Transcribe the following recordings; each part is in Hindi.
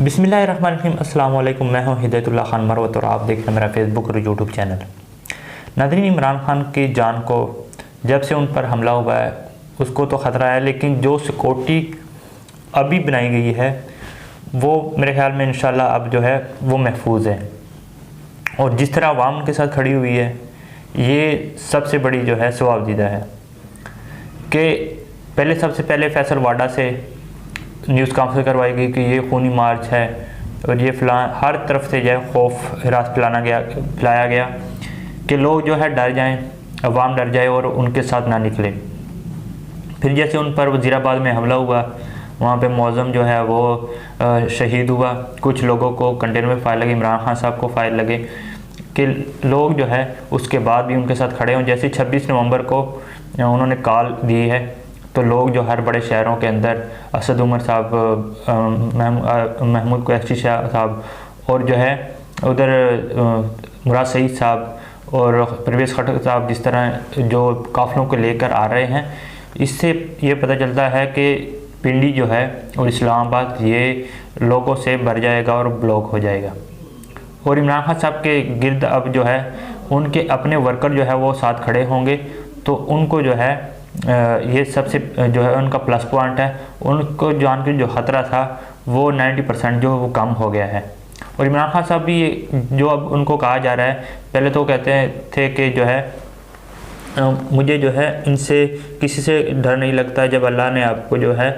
बिस्मिल्लाहिर्रहमानिर्रहीम। अस्सलाम वालेकुम। मैं हूं हिदायतुल्लाह खान मरवत और आप देख रहे हैं मेरा फेसबुक और यूट्यूब चैनल। नाज़रीन, इमरान खान की जान को जब से उन पर हमला हुआ है उसको तो ख़तरा है, लेकिन जो सिक्योरिटी अभी बनाई गई है वो मेरे ख्याल में इंशाल्लाह अब जो है वो महफूज है। और जिस तरह आवाम उनके साथ खड़ी हुई है ये सबसे बड़ी जो है सवाबदीदा है कि सबसे पहले फैसल वाडा से न्यूज़ कॉन्फ्रेंस करवाई गई कि ये खूनी मार्च है और ये हर तरफ से जो है खौफ हिरास फैलाया गया कि लोग जो है डर जाएं, अवाम डर जाए और उनके साथ ना निकले। फिर जैसे उन पर वज़ीराबाद में हमला हुआ, वहाँ पे मौज़म जो है वो शहीद हुआ, कुछ लोगों को कंटेनर में फायर लगे, इमरान खान साहब को फायर लगे कि लोग जो है उसके बाद भी उनके साथ खड़े हों। जैसे 26 नवंबर को उन्होंने कॉल दी है तो लोग जो हर बड़े शहरों के अंदर असद उमर साहब, महमूद कुरैशी साहब और जो है उधर मुराद सईद साहब और परवेज़ खटक साहब जिस तरह जो काफ़िलों को लेकर आ रहे हैं, इससे ये पता चलता है कि पिंडी जो है और इस्लामाबाद ये लोगों से भर जाएगा और ब्लॉक हो जाएगा। और इमरान खान साहब के गिर्द अब जो है उनके अपने वर्कर जो है वो साथ खड़े होंगे, तो उनको जो है ये सबसे जो है उनका प्लस पॉइंट है। उनको जान के जो ख़तरा था वो 90% जो वो कम हो गया है। और इमरान खान साहब भी जो अब उनको कहा जा रहा है, पहले तो कहते थे कि जो है मुझे जो है इनसे किसी से डर नहीं लगता, जब अल्लाह ने आपको जो है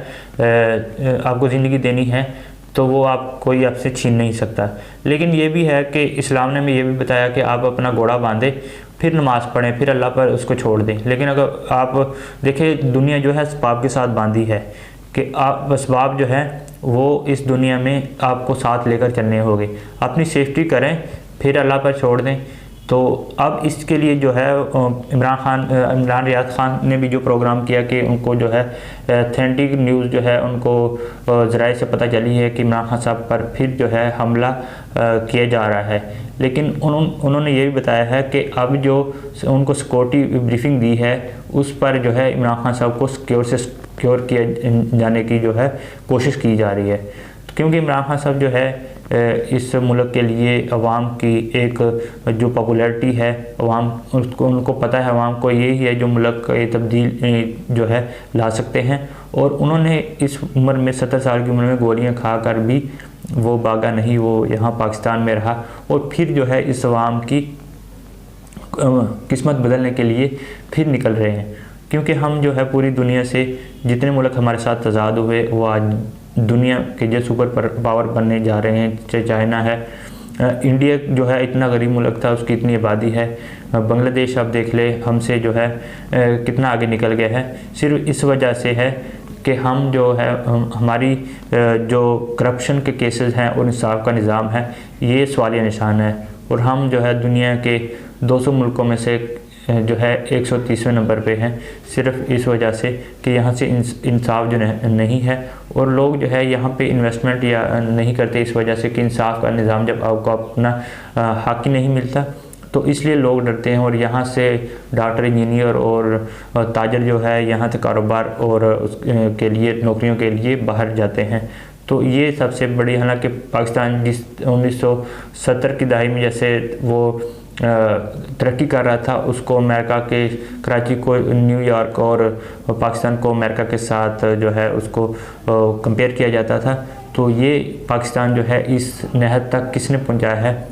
आपको ज़िंदगी देनी है तो वो आप कोई आपसे छीन नहीं सकता। लेकिन ये भी है कि इस्लाम ने हमें ये भी बताया कि आप अपना घोड़ा बांधें, फिर नमाज़ पढ़ें, फिर अल्लाह पर उसको छोड़ दें। लेकिन अगर आप देखें दुनिया जो है असबाब के साथ बांधी है कि आप असबाब जो है वो इस दुनिया में आपको साथ लेकर चलने होंगे। अपनी सेफ्टी करें फिर अल्लाह पर छोड़ दें। तो अब इसके लिए जो है इमरान रियाद खान ने भी जो प्रोग्राम किया कि उनको जो है ऑथेंटिक न्यूज़ जो है उनको ज़राए से पता चली है कि इमरान खान साहब पर फिर जो है हमला किया जा रहा है। लेकिन उन्होंने ये भी बताया है कि अब जो उनको सिक्योरिटी ब्रीफिंग दी है उस पर जो है इमरान खान साहब को सिक्योर किया जाने की जो है कोशिश की जा रही है, क्योंकि इमरान खान साहब जो है इस मुल्क के लिए अवाम की एक जो पॉपुलैरिटी है, अवाम उनको पता है अवाम को यही है जो मुल्क की तब्दील जो है ला सकते हैं। और उन्होंने इस उम्र में 70 साल की उम्र में गोलियां खा कर भी वो भागा नहीं, वो यहाँ पाकिस्तान में रहा और फिर जो है इस अवाम की किस्मत बदलने के लिए फिर निकल रहे हैं। क्योंकि हम जो है पूरी दुनिया से जितने मुल्क हमारे साथ तजाद हुए वो आज दुनिया के जो सुपर पावर बनने जा रहे हैं। चाहे चाइना है, इंडिया जो है इतना गरीब मुल्क था, उसकी इतनी आबादी है, बांग्लादेश आप देख ले हमसे जो है कितना आगे निकल गया है। सिर्फ इस वजह से है कि हम जो है हमारी जो करप्शन के केसेस हैं और इंसाफ का निज़ाम है ये सवालिया निशान है। और हम जो है दुनिया के 200 मुल्कों में से जो है 130वें नंबर पे हैं, सिर्फ इस वजह से कि यहाँ से इंसाफ जो नहीं है और लोग जो है यहाँ पे इन्वेस्टमेंट या नहीं करते इस वजह से कि इंसाफ का निज़ाम जब आपको अपना हक ही नहीं मिलता तो इसलिए लोग डरते हैं और यहाँ से डॉक्टर, इंजीनियर और ताजर जो है यहाँ से कारोबार और उसके लिए नौकरियों के लिए बाहर जाते हैं। तो ये सबसे बड़ी, हालांकि पाकिस्तान जिस 1970 की दहाई में जैसे वो तरक्की कर रहा था उसको अमेरिका के कराची को न्यूयॉर्क और पाकिस्तान को अमेरिका के साथ जो है उसको कंपेयर किया जाता था। तो ये पाकिस्तान जो है इस नहद तक किसने पहुंचाया है,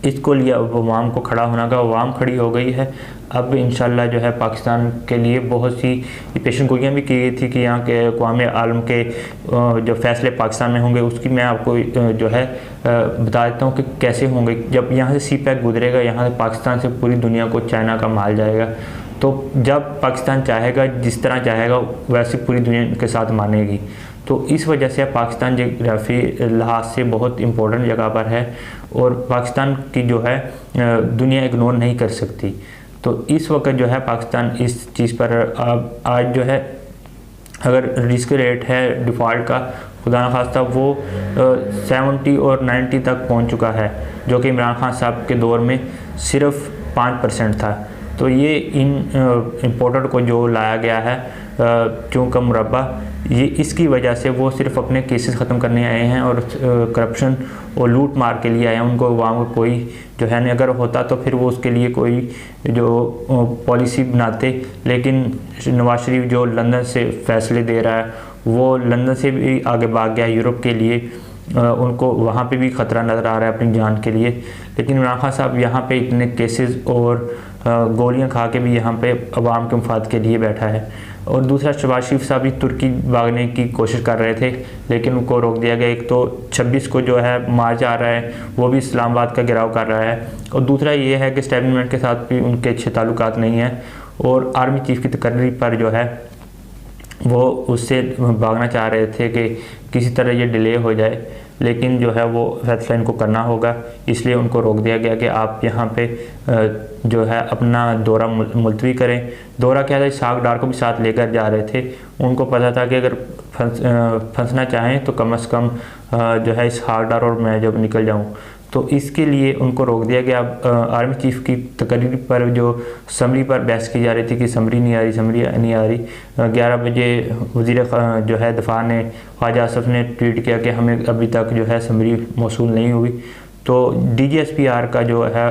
इसको लिए अब अवाम को खड़ा होना का, अवाम खड़ी हो गई है। अब इंशाल्लाह जो है पाकिस्तान के लिए बहुत सी पेशन गोइयाँ भी की गई थी कि यहाँ के अक़वाम आलम के जो फ़ैसले पाकिस्तान में होंगे उसकी मैं आपको जो है बता देता हूँ कि कैसे होंगे। जब यहाँ से CPEC गुजरेगा, यहाँ से पाकिस्तान से पूरी दुनिया को चाइना का माल जाएगा, तो जब पाकिस्तान चाहेगा जिस तरह चाहेगा वैसे पूरी दुनिया के साथ मानेगी। तो इस वजह से पाकिस्तान जोग्राफी लिहाज से बहुत इम्पोर्टेंट जगह पर है और पाकिस्तान की जो है दुनिया इग्नोर नहीं कर सकती। तो इस वक्त जो है पाकिस्तान इस चीज़ पर आज जो है अगर रिस्क रेट है डिफ़ॉल्ट का खुदा न खास्ता वो 70 और 90 तक पहुंच चुका है, जो कि इमरान खान साहब के दौर में सिर्फ 5% था। तो ये इन इम्पोर्टर को जो लाया गया है चूँ का मुरब्बा, ये इसकी वजह से वो सिर्फ अपने केसेस ख़त्म करने आए हैं और करप्शन और लूट मार के लिए आए हैं। उनको वहाँ कोई जो है अगर होता तो फिर वो उसके लिए कोई जो पॉलिसी बनाते, लेकिन नवाज शरीफ जो लंदन से फ़ैसले दे रहा है, वो लंदन से भी आगे भाग गया यूरोप के लिए। उनको वहाँ पे भी ख़तरा नज़र आ रहा है अपनी जान के लिए। लेकिन इमरान खान साहब यहाँ पे इतने केसेस और गोलियाँ खा के भी यहाँ पे अवाम के मफाद के लिए बैठा है। और दूसरा, शहबाज शरीफ साहब भी तुर्की भागने की कोशिश कर रहे थे, लेकिन उनको रोक दिया गया। एक तो 26 को जो है मार्च आ रहा है, वो भी इस्लामाबाद का घेराव कर रहा है। और दूसरा ये है कि एस्टेब्लिशमेंट के साथ भी उनके अच्छे ताल्लुकात नहीं हैं, और आर्मी चीफ की तकरीर पर जो है वो उससे भागना चाह रहे थे कि किसी तरह ये डिले हो जाए, लेकिन जो है वो फैसला इनको करना होगा, इसलिए उनको रोक दिया गया कि आप यहाँ पे जो है अपना दौरा मुलतवी करें। दौरा क्या था, इसहाक डार को भी साथ लेकर जा रहे थे। उनको पता था कि अगर फंसना चाहें तो कम से कम जो है इसहाक डार और मैं जब निकल जाऊँ, तो इसके लिए उनको रोक दिया गया। आर्मी चीफ की तकरीर पर जो समरी पर बहस की जा रही थी कि समरी नहीं आ रही 11 बजे वज़ीर जो है दफ़ा ने, ख्वाजा आसफ ने ट्वीट किया कि हमें अभी तक जो है समरी मौसूल नहीं हुई। तो DGSPR का जो है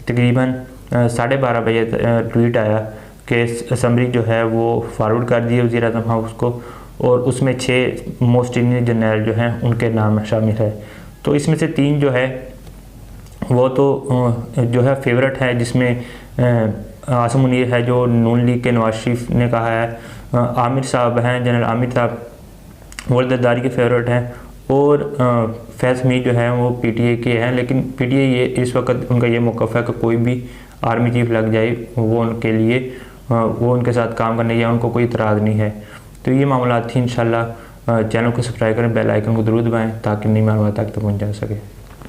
तकरीबन 12:30 बजे ट्वीट आया कि समरी जो है वो फारवर्ड कर दिए वज़ीर आज़म हाउस को, और उसमें 6 मोस्ट सीनियर जनरल जो हैं उनके नाम शामिल है। तो इसमें से 3 जो है वो तो जो है फेवरेट है, जिसमें आसिम मुनीर है जो नून लीग के नवाज शरीफ ने कहा है, आमिर साहब हैं, जनरल आमिर साहब वो जरदारी के फेवरेट हैं, और फैज़ मीर जो है वो PTI के हैं। लेकिन PTI ये इस वक्त उनका ये मौक़िफ़ है कि कोई भी आर्मी चीफ लग जाए वो उनके लिए वो उनके साथ काम करने या उनको कोई इतराज़ नहीं है। तो ये मामला थी। इंशाल्लाह चैनल को सब्सक्राइब करें, बेल आइकन को ज़रूर दबाएं ताकि नई मालूमात तक पहुँच जा सके।